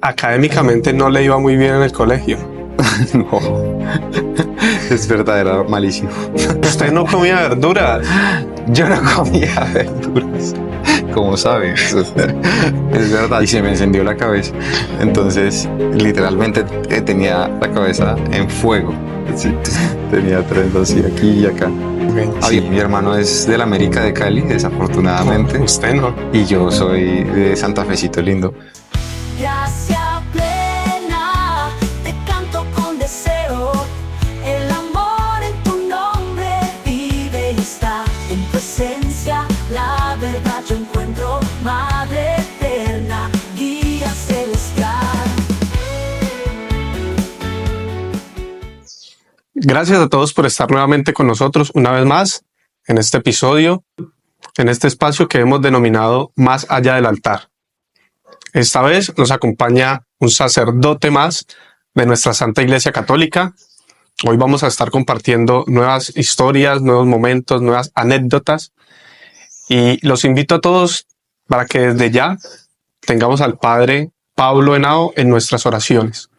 Académicamente no le iba muy bien en el colegio. No, es verdad, era malísimo. Usted no comía verduras. Yo no comía verduras, como sabes. Es verdad, y se me encendió la cabeza. Entonces, literalmente tenía la cabeza en fuego. Sí, tenía tres así aquí y acá. Sí, mi hermano es del América de Cali, desafortunadamente. Usted no. Y yo soy de Santa Fecito Lindo. Gracia plena, te canto con deseo. El amor en tu nombre vive y está. En tu esencia, la verdad yo encuentro. Madre eterna, guía celestial. Gracias a todos por estar nuevamente con nosotros una vez más en este episodio, en este espacio que hemos denominado Más allá del altar. Esta vez nos acompaña un sacerdote más de nuestra Santa Iglesia Católica. Hoy vamos a estar compartiendo nuevas historias, nuevos momentos, nuevas anécdotas. Y los invito a todos para que desde ya tengamos al Padre Pablo Henao en nuestras oraciones.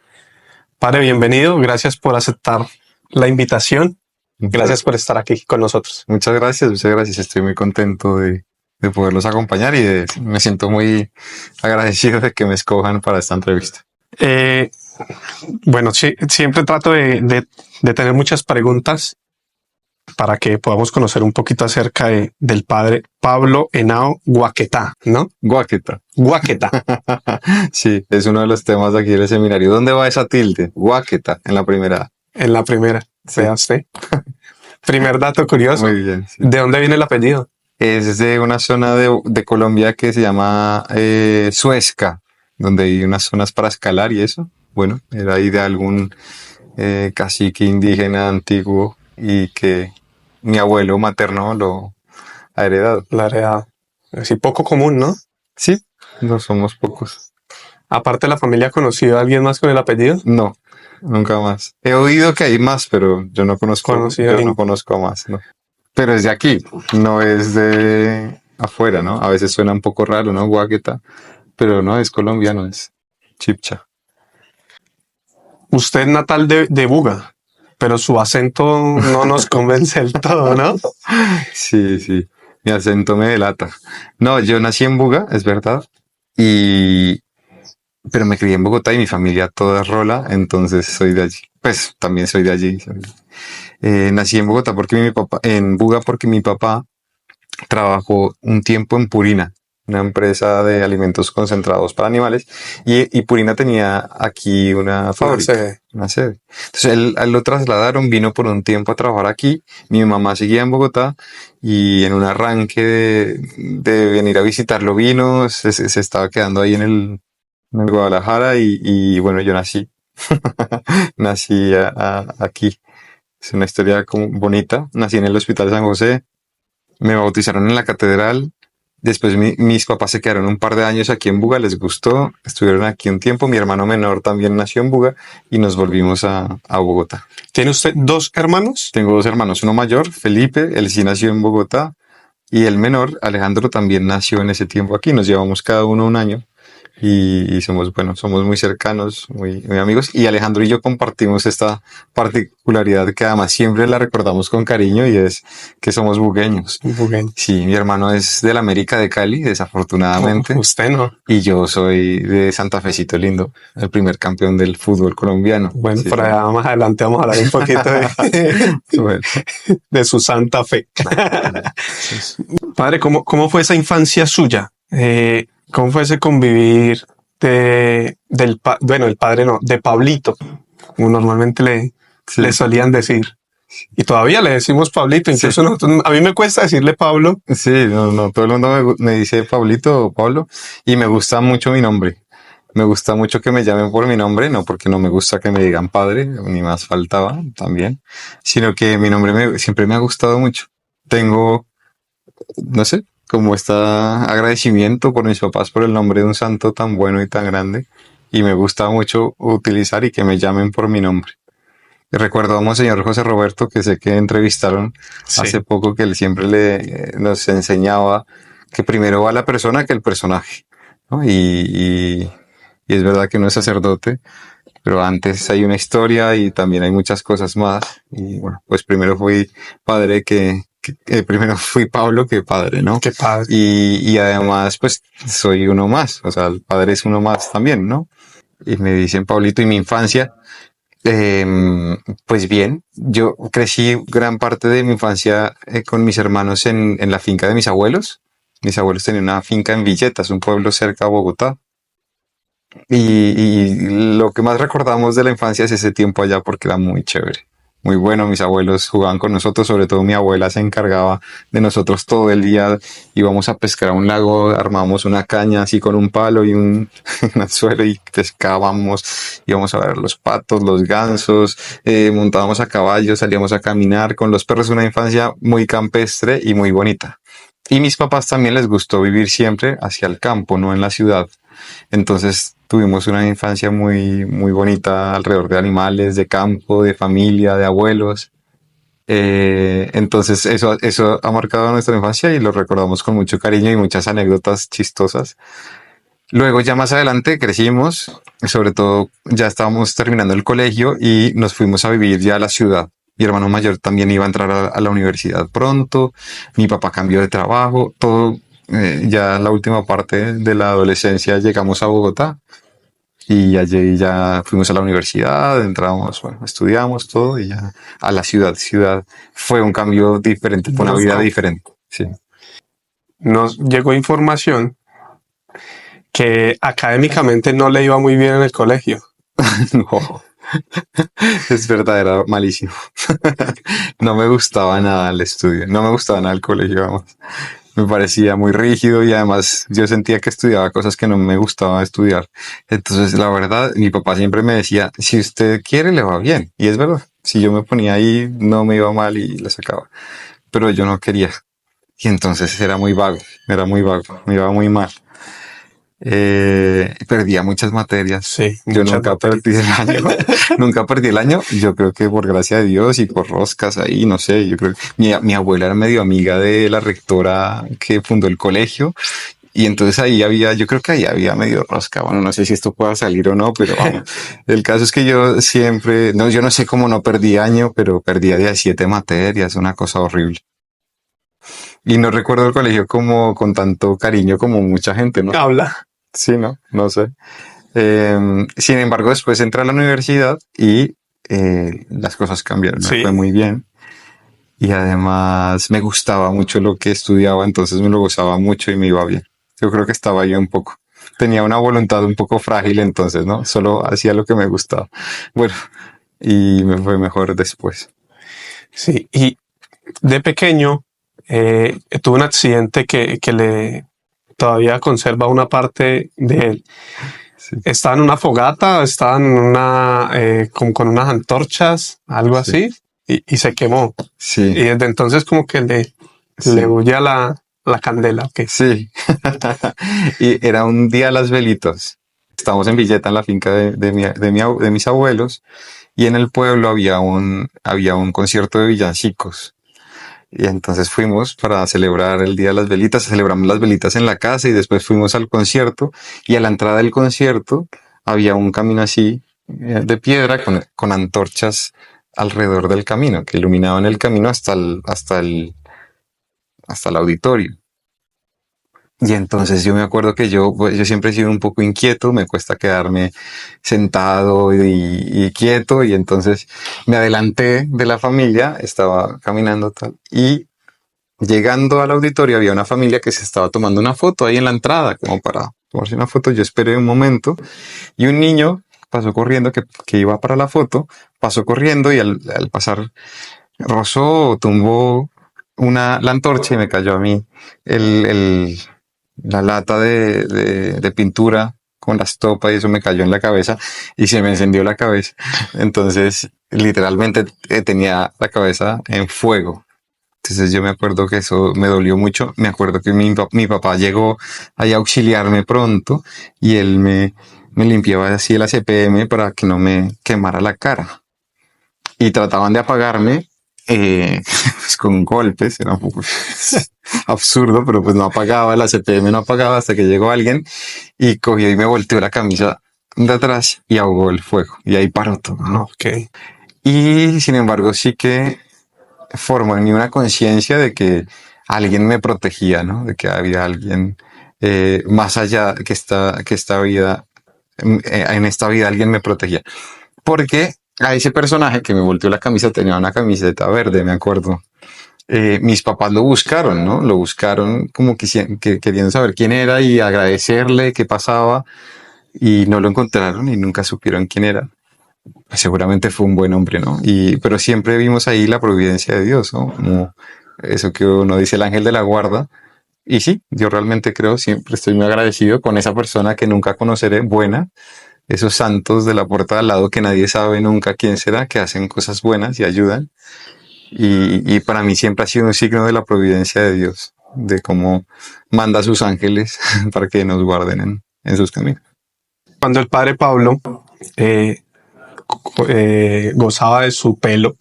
Padre, bienvenido. Gracias por aceptar la invitación. Gracias por estar aquí con nosotros. Muchas gracias. Estoy muy contento de poderlos acompañar y me siento muy agradecido de que me escojan para esta entrevista. Bueno, sí, siempre trato de tener muchas preguntas para que podamos conocer un poquito acerca del padre Pablo Henao Guaquetá, ¿no? Guaqueta. Guaquetá. Sí, es uno de los temas de aquí del seminario. ¿Dónde va esa tilde? Guaqueta, en la primera. En la primera. Sí. Vea usted. Primer dato curioso. Muy bien. Sí. ¿De dónde viene el apellido? Es de una zona de Colombia que se llama Suezca, donde hay unas zonas para escalar y eso. Bueno, era ahí de algún cacique indígena antiguo y que mi abuelo materno lo ha heredado. La heredad. Así poco común, ¿no? Sí, no somos pocos. Aparte de la familia, ¿ha conocido a alguien más con el apellido? No, nunca más. He oído que hay más, pero yo no conozco, no conozco a más, ¿no? Pero es de aquí, no es de afuera, ¿no? A veces suena un poco raro, ¿no? Guaqueta, pero no, es colombiano, es chipcha. Usted es natal de Buga, pero su acento no nos convence del todo, ¿no? Sí, mi acento me delata. No, yo nací en Buga, es verdad, pero me crié en Bogotá y mi familia toda es rola, entonces soy de allí. Pues también soy de allí. Nací en Bogotá en Buga porque mi papá trabajó un tiempo en Purina, una empresa de alimentos concentrados para animales, y Purina tenía aquí una fábrica, una sede. Entonces él lo trasladaron, vino por un tiempo a trabajar aquí, mi mamá seguía en Bogotá, y en un arranque de venir a visitarlo vino, se estaba quedando ahí en el Guadalajara, y bueno, yo nací. Nací aquí. Es una historia como bonita. Nací en el Hospital San José. Me bautizaron en la catedral. Después mis papás se quedaron un par de años aquí en Buga. Les gustó. Estuvieron aquí un tiempo. Mi hermano menor también nació en Buga. Y nos volvimos a Bogotá. ¿Tiene usted dos hermanos? Tengo dos hermanos. Uno mayor, Felipe. Él sí nació en Bogotá. Y el menor, Alejandro, también nació en ese tiempo aquí. Nos llevamos cada uno un año. Y somos muy cercanos, muy amigos. Y Alejandro y yo compartimos esta particularidad que además siempre la recordamos con cariño, y es que somos bugueños. Bugueño. Sí, mi hermano es del América de Cali, desafortunadamente. No, usted no. Y yo soy de Santa Fecito Lindo, el primer campeón del fútbol colombiano. Bueno, sí, por allá más adelante vamos a hablar un poquito bueno. de su santa fe. Padre, ¿cómo fue esa infancia suya? ¿Cómo fue ese convivir de Pablito, como normalmente le solían decir? Y todavía le decimos Pablito, incluso nosotros, a mí me cuesta decirle Pablo. Sí, no, todo el mundo me dice Pablito o Pablo, y me gusta mucho mi nombre. Me gusta mucho que me llamen por mi nombre, no porque no me gusta que me digan padre, ni más faltaba también, sino que mi nombre siempre me ha gustado mucho. Tengo, no sé, como está agradecimiento por mis papás por el nombre de un santo tan bueno y tan grande, y me gusta mucho utilizar y que me llamen por mi nombre. Y recuerdo a Monseñor José Roberto, que sé que entrevistaron hace poco, que él siempre nos enseñaba que primero va la persona que el personaje, ¿no? Y y es verdad que uno es sacerdote, pero antes hay una historia y también hay muchas cosas más. Y bueno, pues primero fui padre primero fui Pablo que padre, ¿no? Qué padre. Y además, pues soy uno más, o sea, el padre es uno más también, ¿no? Y me dicen Pablito. Y mi infancia, pues bien, yo crecí gran parte de mi infancia con mis hermanos en la finca de mis abuelos. Mis abuelos tenían una finca en Villetas, un pueblo cerca a Bogotá. Y lo que más recordamos de la infancia es ese tiempo allá porque era muy chévere, muy bueno. Mis abuelos jugaban con nosotros, sobre todo mi abuela se encargaba de nosotros todo el día. Íbamos a pescar a un lago, armábamos una caña así con un palo y un anzuelo y pescábamos. Íbamos a ver los patos, los gansos, montábamos a caballo, salíamos a caminar con los perros. Una infancia muy campestre y muy bonita. Y mis papás también les gustó vivir siempre hacia el campo, no en la ciudad. Entonces tuvimos una infancia muy, muy bonita alrededor de animales, de campo, de familia, de abuelos. Entonces eso ha marcado nuestra infancia y lo recordamos con mucho cariño y muchas anécdotas chistosas. Luego ya más adelante crecimos, sobre todo ya estábamos terminando el colegio y nos fuimos a vivir ya a la ciudad. Mi hermano mayor también iba a entrar a la universidad pronto, mi papá cambió de trabajo, todo. Ya en la última parte de la adolescencia llegamos a Bogotá y allí ya fuimos a la universidad, entramos, bueno, estudiamos todo y ya a la ciudad. Fue un cambio diferente, fue una vida diferente. Sí. Nos llegó información que académicamente no le iba muy bien en el colegio. No, es verdad, era malísimo. No me gustaba nada el estudio, no me gustaba nada el colegio, vamos. Me parecía muy rígido y además yo sentía que estudiaba cosas que no me gustaba estudiar. Entonces, la verdad, mi papá siempre me decía, si usted quiere, le va bien. Y es verdad, si yo me ponía ahí, no me iba mal y le sacaba. Pero yo no quería. Y entonces era muy vago, me iba muy mal. Perdía muchas materias. Sí, Yo muchas nunca materias. perdí el año. Nunca perdí el año. Yo creo que por gracia de Dios y por roscas ahí, no sé. Yo creo que mi abuela era medio amiga de la rectora que fundó el colegio. Y entonces yo creo que ahí había medio rosca. Bueno, no sé si esto pueda salir o no, pero vamos. El caso es que yo siempre, no, yo no sé cómo no perdí año, pero perdía de a 7 materias, una cosa horrible. Y no recuerdo el colegio como con tanto cariño como mucha gente, ¿no? Habla. Sí, no sé. Sin embargo, después entré a la universidad y las cosas cambiaron. Sí. Me fue muy bien. Y además me gustaba mucho lo que estudiaba, entonces me lo gozaba mucho y me iba bien. Yo creo que estaba yo un poco. Tenía una voluntad un poco frágil entonces, ¿no? Solo hacía lo que me gustaba. Bueno, y me fue mejor después. Sí, y de pequeño tuve un accidente que le todavía conserva una parte de él. Sí. Estaba en una fogata, estaba en una como con unas antorchas, algo Sí. así, y se quemó. Sí. Y desde entonces como que le huye a la candela. Okay. Sí. Y era un día a las velitas. Estábamos en Villeta, en la finca de mis abuelos, y en el pueblo había un concierto de villancicos. Y entonces fuimos para celebrar el Día de las Velitas, celebramos las velitas en la casa y después fuimos al concierto, y a la entrada del concierto había un camino así de piedra con antorchas alrededor del camino, que iluminaban el camino hasta el auditorio. Y entonces yo me acuerdo que yo siempre he sido un poco inquieto, me cuesta quedarme sentado y quieto, y entonces me adelanté de la familia, estaba caminando tal, y llegando al auditorio había una familia que se estaba tomando una foto ahí en la entrada, como para tomarse una foto. Yo esperé un momento y un niño pasó corriendo que iba para la foto, pasó corriendo y al pasar rozó, tumbó la antorcha y me cayó a mí la lata de pintura con la estopa, y eso me cayó en la cabeza y se me encendió la cabeza. Entonces, literalmente tenía la cabeza en fuego. Entonces yo me acuerdo que eso me dolió mucho. Me acuerdo que mi papá llegó ahí a auxiliarme pronto y él me limpiaba así el ACPM para que no me quemara la cara. Y trataban de apagarme pues con golpes, era un poco absurdo, pero pues no apagaba, el ACPM no apagaba hasta que llegó alguien y cogió y me volteó la camisa de atrás y ahogó el fuego. Y ahí paró todo, ¿no? Ok. Y sin embargo, sí que formó en mí una conciencia de que alguien me protegía, ¿no? De que había alguien más allá que esta vida, en esta vida alguien me protegía. Porque a ese personaje que me volteó la camisa tenía una camiseta verde, me acuerdo. Mis papás lo buscaron, ¿no? Lo buscaron como queriendo saber quién era y agradecerle qué pasaba y no lo encontraron y nunca supieron quién era. Pues seguramente fue un buen hombre, ¿no? Pero siempre vimos ahí la providencia de Dios, ¿no? Como eso que uno dice, el ángel de la guarda. Y sí, yo realmente creo, siempre estoy muy agradecido con esa persona que nunca conoceré, buena, esos santos de la puerta de al lado que nadie sabe nunca quién será, que hacen cosas buenas y ayudan. Y para mí siempre ha sido un signo de la providencia de Dios, de cómo manda a sus ángeles para que nos guarden en sus caminos. Cuando el padre Pablo gozaba de su pelo,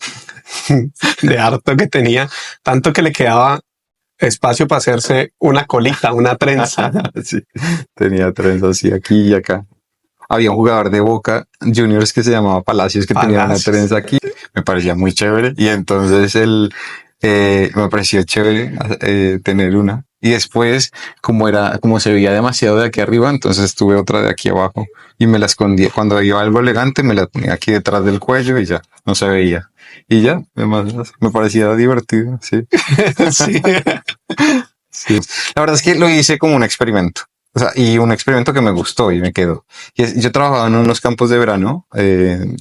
de harto que tenía, tanto que le quedaba espacio para hacerse una colita, una trenza. Sí, tenía trenzas así aquí y acá. Había un jugador de Boca Juniors que se llamaba Palacios que tenía una Palacios. trenza aquí. Me parecía muy chévere y entonces me pareció chévere tener una. Y después, como se veía demasiado de aquí arriba, entonces tuve otra de aquí abajo y me la escondí. Cuando iba algo elegante, me la ponía aquí detrás del cuello y ya no se veía. Y ya, además, me parecía divertido, sí. Sí. Sí. La verdad es que lo hice como un experimento. O sea, y un experimento que me gustó y me quedó. Yo trabajaba en unos campos de verano.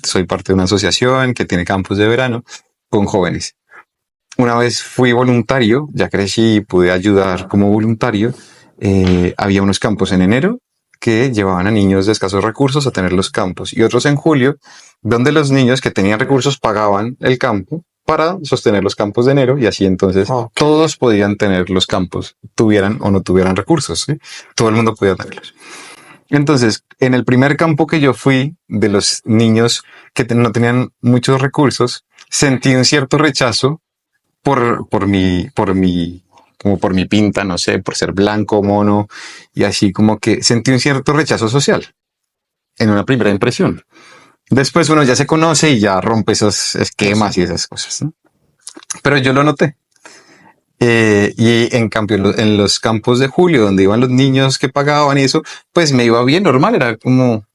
Soy parte de una asociación que tiene campos de verano con jóvenes. Una vez fui voluntario, ya crecí y pude ayudar como voluntario. Había unos campos en enero que llevaban a niños de escasos recursos a tener los campos y otros en julio, donde los niños que tenían recursos pagaban el campo para sostener los campos de enero y así entonces todos podían tener los campos, tuvieran o no tuvieran recursos, ¿sí? Todo el mundo podía tenerlos. Entonces, en el primer campo que yo fui, de los niños que no tenían muchos recursos, sentí un cierto rechazo por mi pinta, no sé, por ser blanco, mono, y así como que sentí un cierto rechazo social en una primera impresión. Después uno ya se conoce y ya rompe esos esquemas y esas cosas, ¿no? Pero yo lo noté. Y en cambio, en los campos de julio, donde iban los niños que pagaban y eso, pues me iba bien normal, era como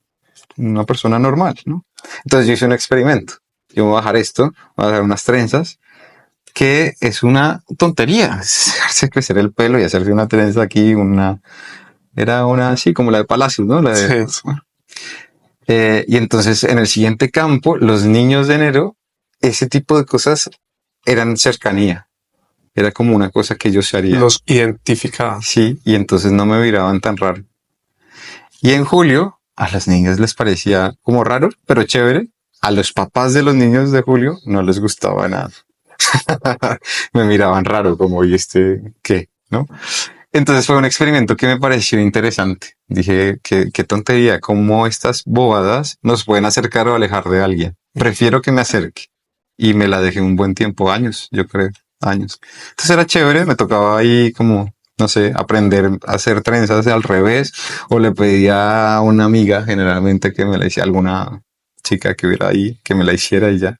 una persona normal, ¿no? Entonces yo hice un experimento. Yo voy a bajar esto, voy a hacer unas trenzas, que es una tontería, hacerse crecer el pelo y hacerse una trenza aquí, era una así como la de Palacios, ¿no? La de, Sí. bueno. Y entonces en el siguiente campo, los niños de enero, ese tipo de cosas eran cercanía. Era como una cosa que ellos harían. Los identificaba. Sí, y entonces no me miraban tan raro. Y en julio, a los niños les parecía como raro, pero chévere. A los papás de los niños de julio no les gustaba nada. Me miraban raro, como, ¿y qué? ¿No? Entonces fue un experimento que me pareció interesante. Dije, qué tontería, cómo estas bobadas nos pueden acercar o alejar de alguien. Prefiero que me acerque. Y me la dejé un buen tiempo, años, yo creo, años. Entonces era chévere, me tocaba ahí como, no sé, aprender a hacer trenzas al revés, o le pedía a una amiga generalmente que me la hiciera, alguna chica que hubiera ahí, que me la hiciera y ya.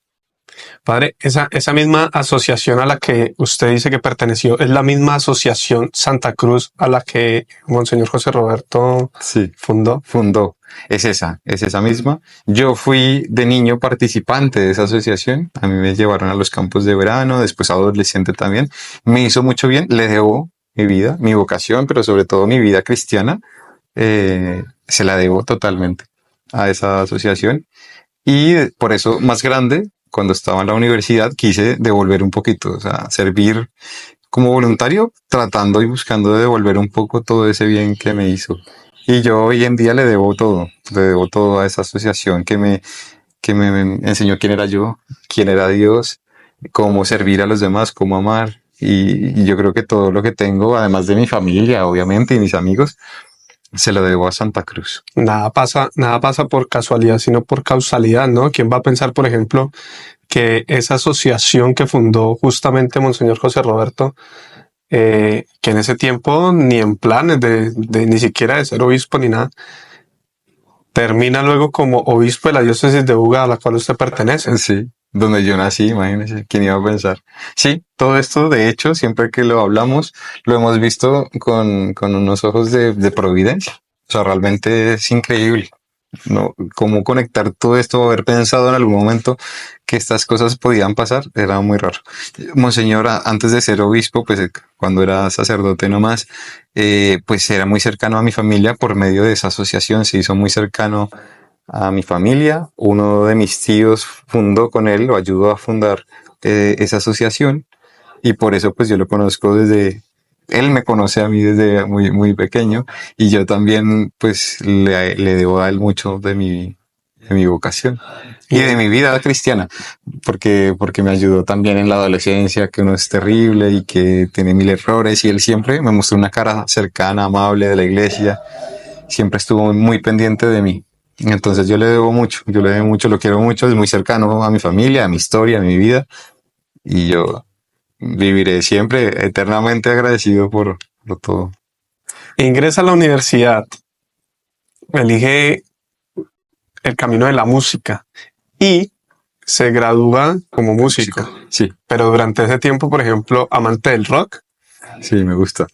Padre, esa misma asociación a la que usted dice que perteneció, ¿es la misma asociación Santa Cruz a la que Monseñor José Roberto Sí. fundó? Fundó. Es esa misma. Yo fui de niño participante de esa asociación. A mí me llevaron a los campos de verano, después adolescente también. Me hizo mucho bien. Le debo mi vida, mi vocación, pero sobre todo mi vida cristiana. Se la debo totalmente a esa asociación. Y por eso, más grande, cuando estaba en la universidad, quise devolver un poquito, o sea, servir como voluntario, tratando y buscando de devolver un poco todo ese bien que me hizo. Y yo hoy en día le debo todo a esa asociación que me enseñó quién era yo, quién era Dios, cómo servir a los demás, cómo amar. Y yo creo que todo lo que tengo, además de mi familia, obviamente, y mis amigos, se lo debo a Santa Cruz. Nada pasa por casualidad, sino por causalidad, ¿no? ¿Quién va a pensar, por ejemplo, que esa asociación que fundó justamente Monseñor José Roberto, que en ese tiempo ni en planes de ni siquiera de ser obispo ni nada, termina luego como obispo de la diócesis de Buga a la cual usted pertenece. Sí, donde yo nací, imagínense, ¿quién iba a pensar? Sí, todo esto, de hecho, siempre que lo hablamos, lo hemos visto con unos ojos de providencia. O sea, realmente es increíble, ¿no? Cómo conectar todo esto, haber pensado en algún momento que estas cosas podían pasar, era muy raro. Monseñor, antes de ser obispo, pues cuando era sacerdote nomás, pues era muy cercano a mi familia por medio de esa asociación, se hizo muy cercano a mi familia. Uno de mis tíos fundó con él, lo ayudó a fundar esa asociación, y por eso pues yo lo conozco él me conoce a mí desde muy, muy pequeño, y yo también pues le debo a él mucho de mi vocación y de mi vida cristiana, porque me ayudó también en la adolescencia, que uno es terrible y que tiene mil errores, y él siempre me mostró una cara cercana, amable de la iglesia, siempre estuvo muy pendiente de mí. Entonces yo le debo mucho, lo quiero mucho, es muy cercano a mi familia, a mi historia, a mi vida, y yo viviré siempre eternamente agradecido por todo. Ingresa a la universidad, elige el camino de la música y se gradúa como músico. Sí, Pero durante ese tiempo, por ejemplo, amante del rock. sí, me gusta.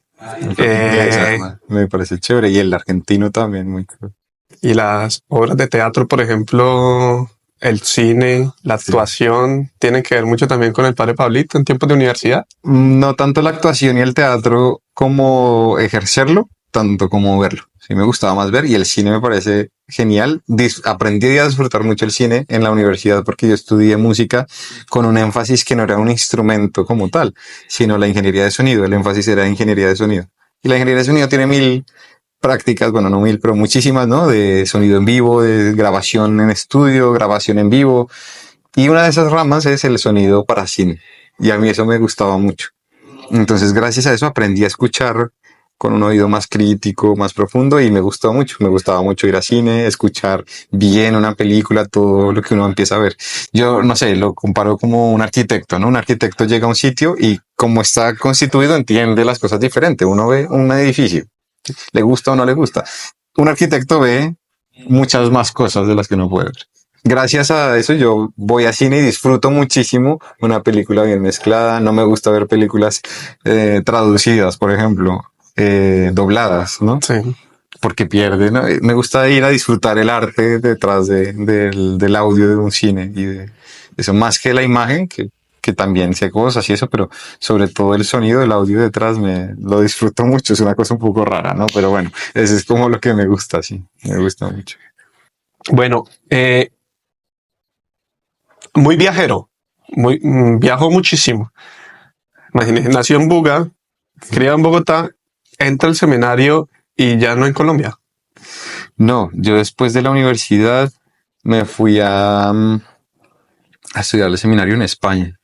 Me parece chévere, y el argentino también, muy chévere. Y las obras de teatro, por ejemplo, el cine, la actuación, tienen que ver mucho también con el padre Pablito en tiempos de universidad. No tanto la actuación y el teatro como ejercerlo, tanto como verlo. Sí, me gustaba más ver, y el cine me parece genial. Aprendí a disfrutar mucho el cine en la universidad porque yo estudié música con un énfasis que no era un instrumento como tal, sino la ingeniería de sonido. El énfasis era ingeniería de sonido. Y la ingeniería de sonido tiene mil prácticas, bueno, no mil, pero muchísimas, ¿no? De sonido en vivo, de grabación en estudio, grabación en vivo. Y una de esas ramas es el sonido para cine. Y a mí eso me gustaba mucho. Entonces, gracias a eso aprendí a escuchar con un oído más crítico, más profundo, y me gustó mucho. Me gustaba mucho ir al cine, escuchar bien una película, todo lo que uno empieza a ver. Yo, no sé, lo comparo como un arquitecto, ¿no? Un arquitecto llega a un sitio y como está constituido entiende las cosas diferente. Uno ve un edificio, le gusta o no le gusta. Un arquitecto ve muchas más cosas de las que uno puede ver. Gracias a eso yo voy a cine y disfruto muchísimo una película bien mezclada. No me gusta ver películas traducidas, por ejemplo, dobladas, ¿no? Sí. Porque pierde, ¿no? Me gusta ir a disfrutar el arte detrás del audio de un cine, y de eso, más que la imagen, que también sé cosas y eso, pero sobre todo el sonido, el audio detrás, lo disfruto mucho. Es una cosa un poco rara, ¿no? Pero bueno, eso es como lo que me gusta, sí, me gusta mucho. Bueno, muy viajero, viajó muchísimo. Imagínese, nació en Buga, criado en Bogotá, entra al seminario y ya no en Colombia. No, yo después de la universidad me fui a estudiar el seminario en España.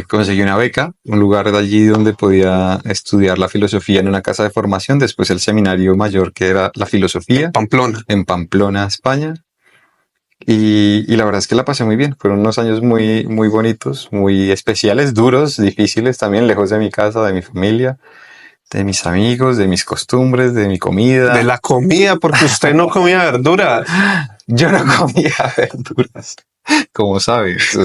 Conseguí una beca, un lugar de allí donde podía estudiar la filosofía en una casa de formación, después el seminario mayor, que era la filosofía, Pamplona. en Pamplona, España. Y la verdad es que la pasé muy bien. Fueron unos años muy, muy bonitos, muy especiales, duros, difíciles también, lejos de mi casa, de mi familia, de mis amigos, de mis costumbres, de mi comida. De la comida, porque usted no comía verduras. Yo no comía verduras, como sabes.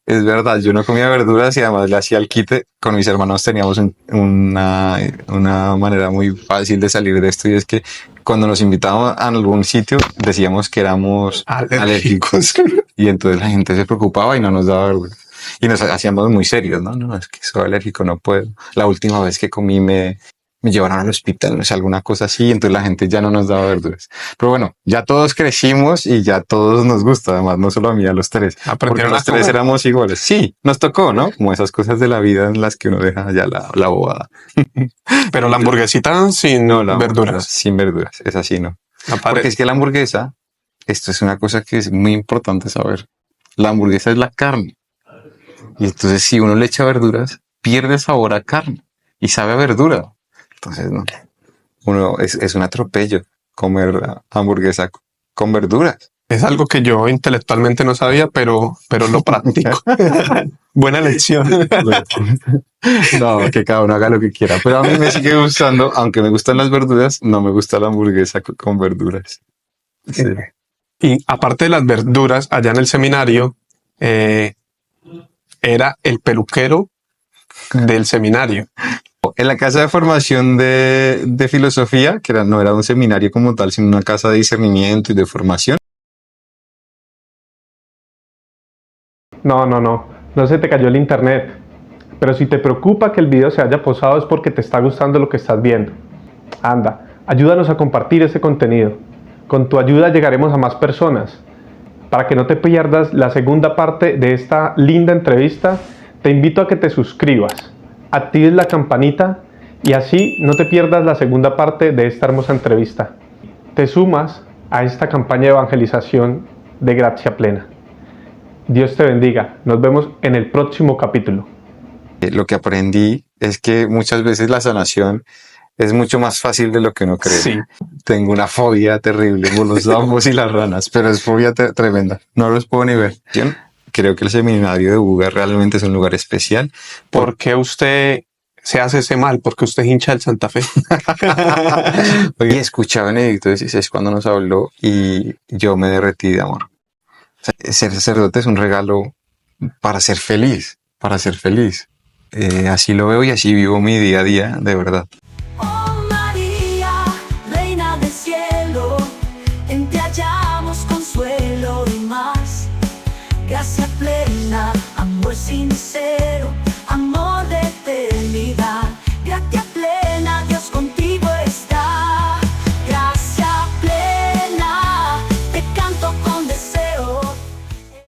Es verdad, yo no comía verduras, y además le hacía el quite. Con mis hermanos teníamos una manera muy fácil de salir de esto, y es que cuando nos invitábamos a algún sitio decíamos que éramos alérgicos, y entonces la gente se preocupaba y no nos daba verduras. Y nos hacíamos muy serios, ¿no? No, es que soy alérgico, no puedo. La última vez que comí me llevaron al hospital, no sé, alguna cosa así, entonces la gente ya no nos daba verduras. Pero bueno, ya todos crecimos y ya todos nos gusta, además, no solo a mí, a los tres. Porque los tres éramos iguales. Sí, nos tocó, ¿no? Como esas cosas de la vida en las que uno deja ya la bobada. Pero la hamburguesita sin verduras. Sin verduras, es así, ¿no? Porque es que la hamburguesa, esto es una cosa que es muy importante saber. La hamburguesa es la carne. Y entonces si uno le echa verduras, pierde sabor a carne y sabe a verdura. Entonces, no. Es un atropello comer hamburguesa con verduras. Es algo que yo intelectualmente no sabía, pero lo practico. Buena lección. No, que cada uno haga lo que quiera. Pero a mí me sigue gustando, aunque me gustan las verduras, no me gusta la hamburguesa con verduras. Sí. Y aparte de las verduras, allá en el seminario, era el peluquero del seminario. En la casa de formación de filosofía, que no era un seminario como tal, sino una casa de discernimiento y de formación. No se te cayó el internet. Pero si te preocupa que el video se haya pausado es porque te está gustando lo que estás viendo. Anda, ayúdanos a compartir este contenido. Con tu ayuda llegaremos a más personas. Para que no te pierdas la segunda parte de esta linda entrevista, te invito a que te suscribas, actives la campanita y así no te pierdas la segunda parte de esta hermosa entrevista. Te sumas a esta campaña de evangelización de Gracia Plena. Dios te bendiga. Nos vemos en el próximo capítulo. Lo que aprendí es que muchas veces la sanación es mucho más fácil de lo que uno cree. Sí. Tengo una fobia terrible por los sapos y las ranas, pero es fobia tremenda. No los puedo ni ver. Yo creo que el seminario de Buga realmente es un lugar especial. ¿Por qué usted se hace ese mal? Porque usted es hincha del Santa Fe. Hoy escuché a Benedicto XVI cuando nos habló y yo me derretí de amor. O sea, ser sacerdote es un regalo para ser feliz, para ser feliz. Así lo veo y así vivo mi día a día, de verdad. Oh María, reina del cielo, en ti hallamos consuelo y más. Gracia plena, amor sincero.